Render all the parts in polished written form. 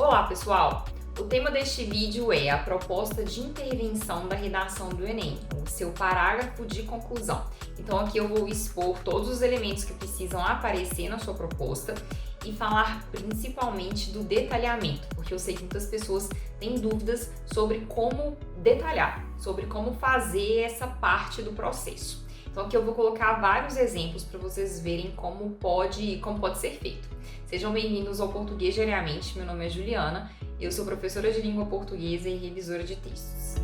Olá pessoal! O tema deste vídeo é a proposta de intervenção da redação do Enem, o seu parágrafo de conclusão. Então aqui eu vou expor todos os elementos que precisam aparecer na sua proposta e falar principalmente do detalhamento, porque eu sei que muitas pessoas têm dúvidas sobre como detalhar, sobre como fazer essa parte do processo. Então aqui eu vou colocar vários exemplos para vocês verem como pode ser feito. Sejam bem-vindos ao Português Diariamente, meu nome é Juliana, eu sou professora de língua portuguesa e revisora de textos.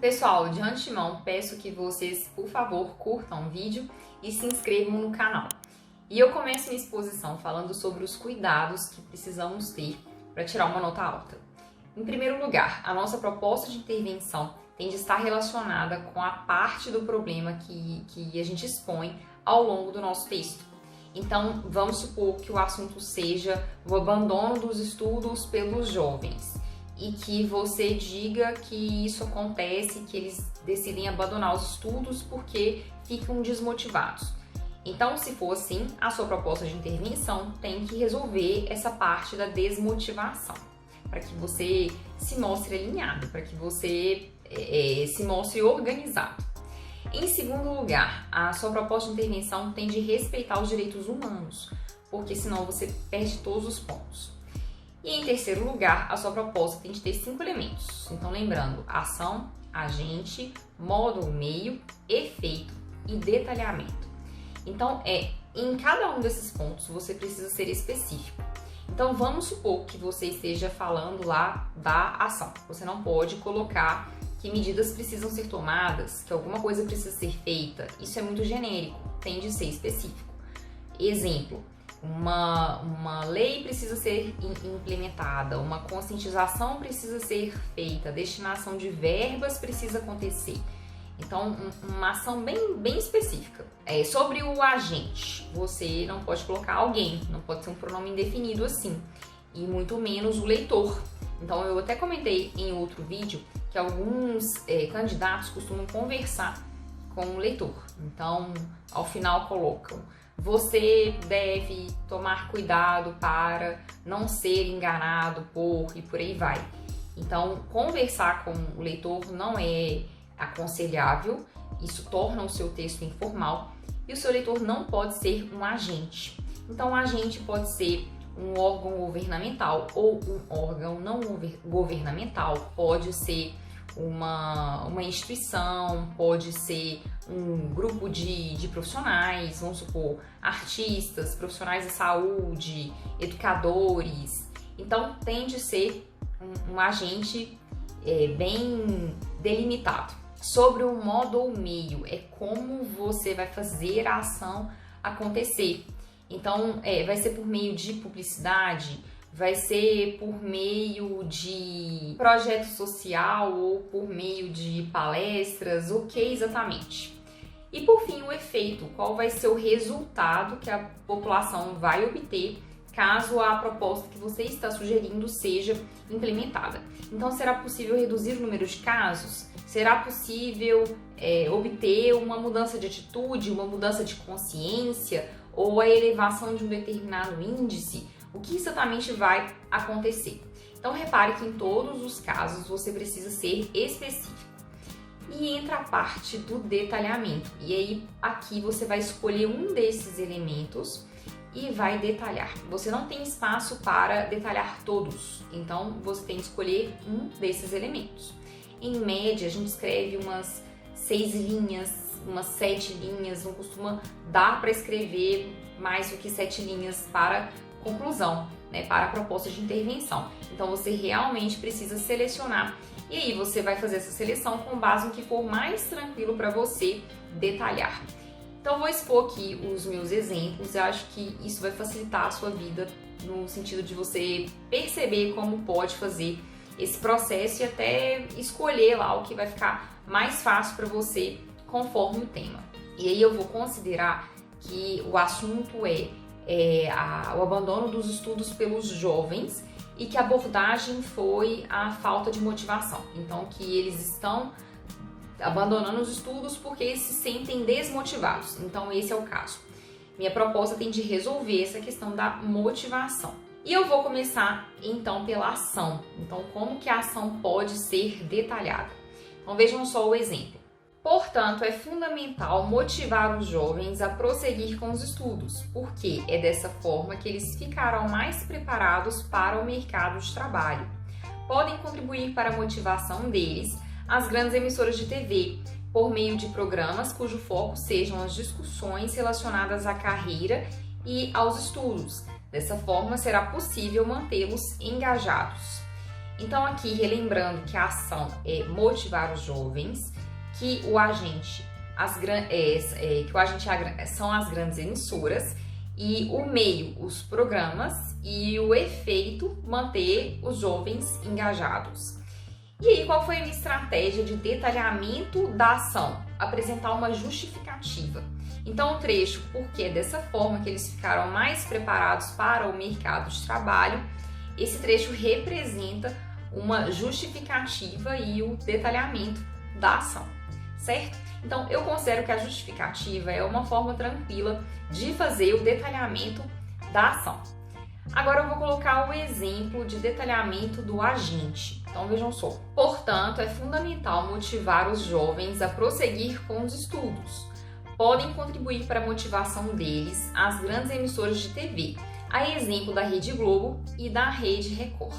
Pessoal, de antemão peço que vocês, por favor, curtam o vídeo e se inscrevam no canal. E eu começo minha exposição falando sobre os cuidados que precisamos ter para tirar uma nota alta. Em primeiro lugar, a nossa proposta de intervenção tem de estar relacionada com a parte do problema que a gente expõe ao longo do nosso texto. Então, vamos supor que o assunto seja o abandono dos estudos pelos jovens e que você diga que isso acontece, que eles decidem abandonar os estudos porque ficam desmotivados. Então, se for assim, a sua proposta de intervenção tem que resolver essa parte da desmotivação, para que você se mostre alinhado, para que você se mostre organizado. Em segundo lugar, a sua proposta de intervenção tem de respeitar os direitos humanos, porque senão você perde todos os pontos. E em terceiro lugar, a sua proposta tem de ter 5 elementos. Então lembrando, ação, agente, modo ou meio, efeito e detalhamento. Então em cada um desses pontos você precisa ser específico. Então vamos supor que você esteja falando lá da ação. Você não pode colocar que medidas precisam ser tomadas, que alguma coisa precisa ser feita. Isso é muito genérico, tem de ser específico. Exemplo, uma lei precisa ser implementada, uma conscientização precisa ser feita, destinação de verbas precisa acontecer. Então, uma ação bem específica. Sobre o agente, você não pode colocar alguém, não pode ser um pronome indefinido assim, e muito menos o leitor. Então, eu até comentei em outro vídeo que alguns candidatos costumam conversar com o leitor. Então, ao final colocam: você deve tomar cuidado para não ser enganado por, e por aí vai. Então, conversar com o leitor não é aconselhável, isso torna o seu texto informal, e o seu leitor não pode ser um agente. Então, um agente pode ser um órgão governamental ou um órgão não governamental, pode ser uma instituição, pode ser um grupo de profissionais, vamos supor, artistas, profissionais de saúde, educadores. Então, tem de ser um agente bem delimitado. Sobre o modo ou meio, é como você vai fazer a ação acontecer. Então, vai ser por meio de publicidade, vai ser por meio de projeto social ou por meio de palestras, o que exatamente? E por fim, o efeito, qual vai ser o resultado que a população vai obter caso a proposta que você está sugerindo seja implementada. Então, será possível reduzir o número de casos? Será possível obter uma mudança de atitude, uma mudança de consciência ou a elevação de um determinado índice? O que exatamente vai acontecer? Então, repare que em todos os casos você precisa ser específico. E entra a parte do detalhamento. E aí, aqui você vai escolher um desses elementos e vai detalhar. Você não tem espaço para detalhar todos, então você tem que escolher um desses elementos. Em média, a gente escreve umas 6 linhas, umas 7 linhas, não costuma dar para escrever mais do que 7 linhas para conclusão, né, para a proposta de intervenção. Então você realmente precisa selecionar e aí você vai fazer essa seleção com base no que for mais tranquilo para você detalhar. Então, vou expor aqui os meus exemplos. Eu acho que isso vai facilitar a sua vida no sentido de você perceber como pode fazer esse processo e até escolher lá o que vai ficar mais fácil para você conforme o tema. E aí eu vou considerar que o assunto o abandono dos estudos pelos jovens e que a abordagem foi a falta de motivação. Então, que eles estão abandonando os estudos porque eles se sentem desmotivados. Então, esse é o caso. Minha proposta tem de resolver essa questão da motivação. E eu vou começar então pela ação. Então, como que a ação pode ser detalhada? Então, vejam só o exemplo. Portanto, é fundamental motivar os jovens a prosseguir com os estudos, porque é dessa forma que eles ficarão mais preparados para o mercado de trabalho. Podem contribuir para a motivação deles as grandes emissoras de TV, por meio de programas cujo foco sejam as discussões relacionadas à carreira e aos estudos. Dessa forma, será possível mantê-los engajados. Então, aqui, relembrando que a ação é motivar os jovens, que o agente são as grandes emissoras, e o meio, os programas, e o efeito, manter os jovens engajados. E aí, qual foi a minha estratégia de detalhamento da ação? Apresentar uma justificativa. Então, o trecho, porque é dessa forma que eles ficaram mais preparados para o mercado de trabalho, esse trecho representa uma justificativa e o detalhamento da ação, certo? Então, eu considero que a justificativa é uma forma tranquila de fazer o detalhamento da ação. Agora eu vou colocar o exemplo de detalhamento do agente. Então vejam só. Portanto, é fundamental motivar os jovens a prosseguir com os estudos. Podem contribuir para a motivação deles as grandes emissoras de TV, a exemplo da Rede Globo e da Rede Record,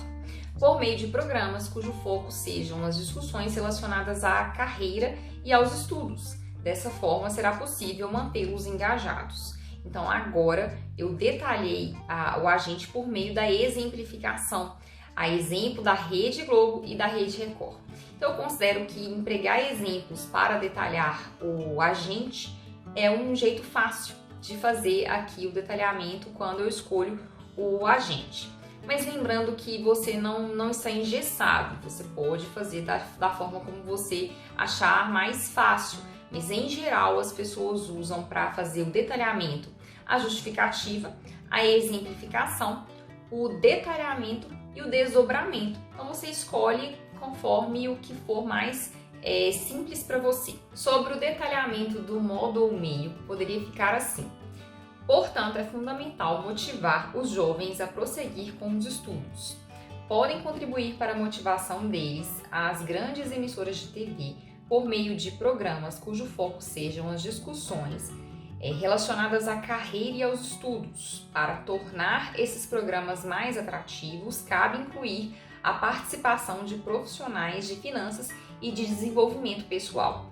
por meio de programas cujo foco sejam as discussões relacionadas à carreira e aos estudos. Dessa forma, será possível mantê-los engajados. Então, agora eu detalhei o agente por meio da exemplificação, a exemplo da Rede Globo e da Rede Record. Então, eu considero que empregar exemplos para detalhar o agente é um jeito fácil de fazer aqui o detalhamento quando eu escolho o agente. Mas lembrando que você não está engessado, você pode fazer da forma como você achar mais fácil. Mas em geral as pessoas usam para fazer o detalhamento a justificativa, a exemplificação, o detalhamento e o desdobramento. Então você escolhe conforme o que for mais simples para você. Sobre o detalhamento do modo ou meio, poderia ficar assim. Portanto, é fundamental motivar os jovens a prosseguir com os estudos. Podem contribuir para a motivação deles as grandes emissoras de TV, por meio de programas cujo foco sejam as discussões relacionadas à carreira e aos estudos. Para tornar esses programas mais atrativos, cabe incluir a participação de profissionais de finanças e de desenvolvimento pessoal.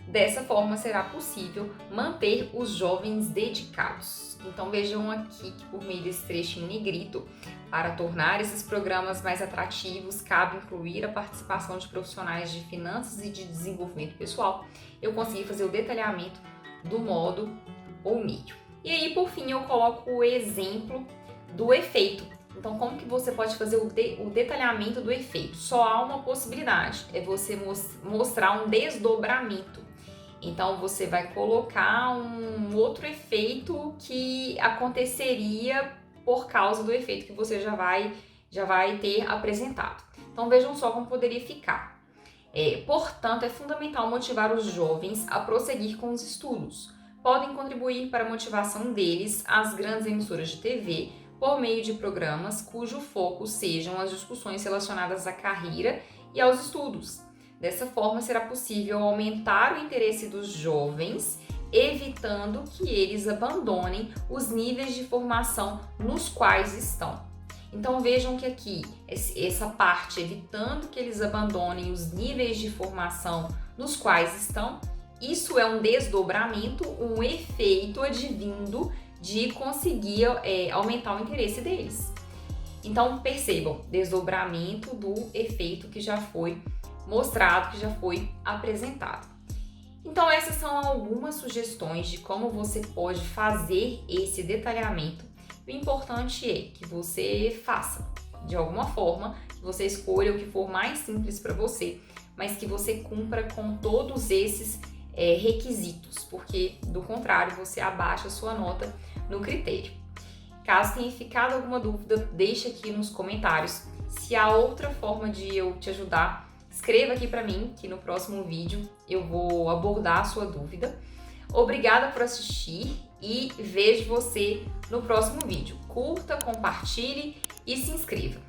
Dessa forma, será possível manter os jovens dedicados. Então vejam aqui que por meio desse trecho em negrito, para tornar esses programas mais atrativos, cabe incluir a participação de profissionais de finanças e de desenvolvimento pessoal. Eu consegui fazer o detalhamento do modo ou meio. E aí, por fim, eu coloco o exemplo do efeito. Então, como que você pode fazer o detalhamento do efeito? Só há uma possibilidade, é você mostrar um desdobramento. Então, você vai colocar um outro efeito que aconteceria por causa do efeito que você já vai ter apresentado. Então, vejam só como poderia ficar. Portanto, é fundamental motivar os jovens a prosseguir com os estudos. Podem contribuir para a motivação deles as grandes emissoras de TV, por meio de programas cujo foco sejam as discussões relacionadas à carreira e aos estudos. Dessa forma, será possível aumentar o interesse dos jovens, evitando que eles abandonem os níveis de formação nos quais estão. Então vejam que aqui, essa parte, evitando que eles abandonem os níveis de formação nos quais estão, isso é um desdobramento, um efeito advindo de conseguir aumentar o interesse deles. Então percebam, desdobramento do efeito que já foi mostrado, que já foi apresentado. Então essas são algumas sugestões de como você pode fazer esse detalhamento. O importante é que você faça de alguma forma, que você escolha o que for mais simples para você, mas que você cumpra com todos esses requisitos, porque do contrário você abaixa a sua nota no critério. Caso tenha ficado alguma dúvida, deixa aqui nos comentários. Se há outra forma de eu te ajudar, escreva aqui para mim, que no próximo vídeo eu vou abordar a sua dúvida. Obrigada por assistir e vejo você no próximo vídeo. Curta, compartilhe e se inscreva.